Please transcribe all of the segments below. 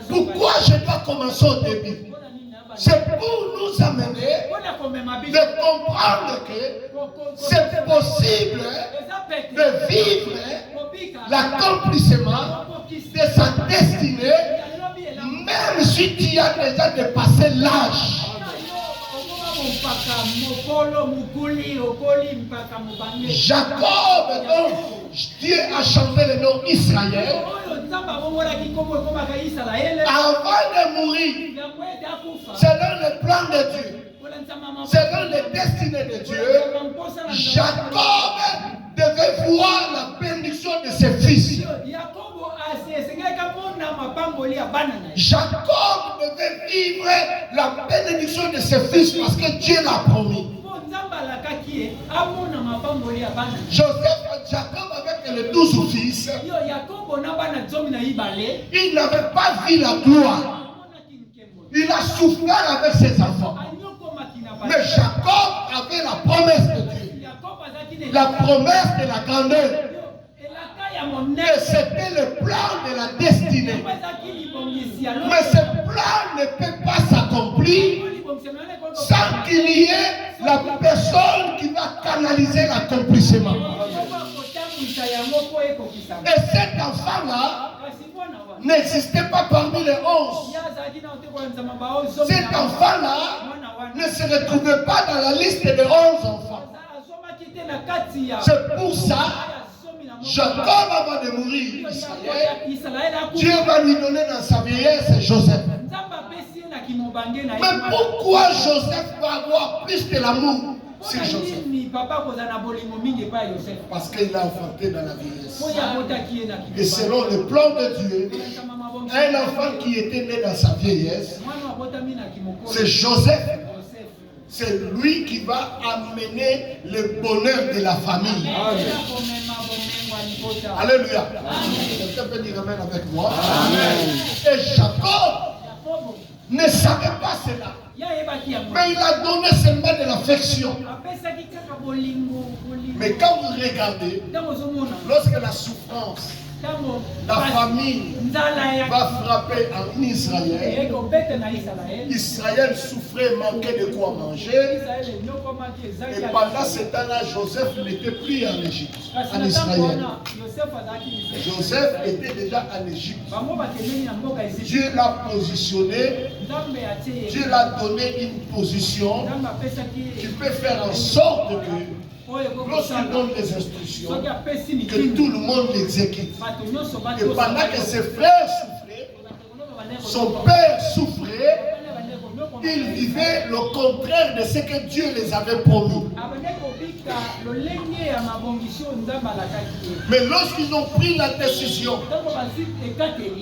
Pourquoi je dois commencer au début? C'est pour nous amener de comprendre que c'est possible de vivre l'accomplissement de sa destinée, même si tu as déjà dépassé l'âge. Jacob, donc, Dieu a changé le nom Israël. Avant de mourir, selon le plan de Dieu, selon les destinées de Dieu, Jacob devait voir la bénédiction de ses fils. Jacob devait vivre la bénédiction de ses fils parce que Dieu l'a promis. Joseph, Jacob avec les 12 fils, il n'avait pas vu la gloire. Il a souffert avec ses enfants. Mais Jacob avait la promesse de Dieu. La promesse de la grandeur. Et c'était le plan de la destinée. Mais ce plan ne peut pas s'accomplir sans qu'il y ait la personne qui va canaliser l'accomplissement. Et cet enfant-là n'existait pas parmi les 11. Cet enfant-là ne se retrouvait pas dans la liste des 11 enfants. C'est pour ça, Jacob, avant de mourir, Dieu va lui donner dans sa vieillesse Joseph. Mais pourquoi Joseph va avoir plus de l'amour sur Joseph? Parce qu'il a enfanté dans la vieillesse. Et selon le plan de Dieu, un enfant qui était né dans sa vieillesse, c'est Joseph. C'est lui qui va amener le bonheur de la famille. Alléluia. Quelqu'un peut dire amen avec moi. Amen. Et Jacob ne savait pas cela. Mais il a donné seulement de l'affection. Mais quand vous regardez, lorsque la souffrance, la famine va frapper en Israël, Israël souffrait, manquait de quoi manger. Et pendant ce temps-là, Joseph n'était plus en Égypte, en Israël. Joseph était déjà en Égypte. Dieu l'a positionné, Dieu l'a donné une position qui peut faire en sorte que lorsqu'il donne des instructions, que tout le monde l'exécute. Et pendant que ses frères souffraient, son père souffrait, il vivait le contraire de ce que Dieu les avait promis. Mais lorsqu'ils ont pris la décision,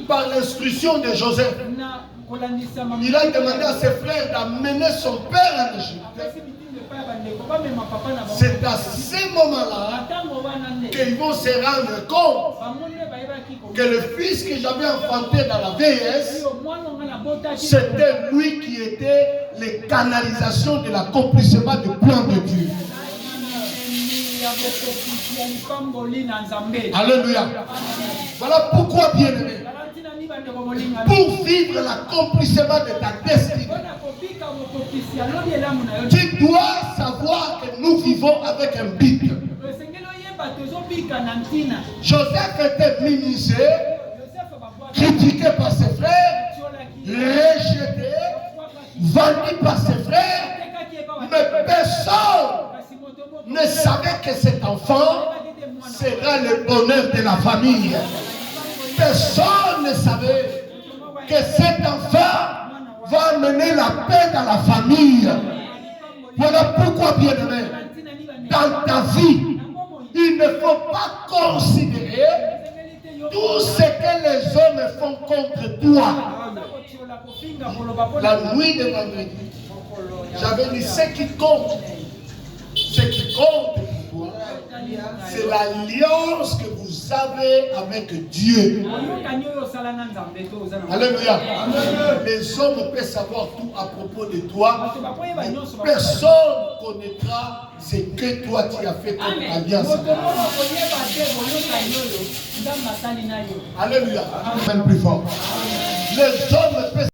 par l'instruction de Joseph, il a demandé à ses frères d'amener son père en Égypte. C'est à ce moment-là qu'ils vont se rendre compte que le fils que j'avais enfanté dans la vieillesse, c'était lui qui était la canalisation de l'accomplissement du plan de Dieu. Alléluia. Voilà pourquoi, bien-aimé, pour vivre l'accomplissement de ta destinée, tu dois savoir que nous vivons avec un but. Joseph était minimisé, critiqué par ses frères, rejeté, vendu par ses frères, mais personne ne savait que cet enfant sera le bonheur de la famille. Personne ne savait que cet enfant va amener la paix dans la famille. Voilà pourquoi, bien-aimé, dans ta vie, il ne faut pas considérer tout ce que les hommes font contre toi. La nuit de vendredi, j'avais dit ce qui compte pour toi, c'est l'alliance que vous savez avec Dieu. Alléluia. Les hommes peuvent savoir tout à propos de toi. Personne ne connaîtra ce que toi tu as fait comme alliance. Alléluia. Même plus fort. Les hommes peuvent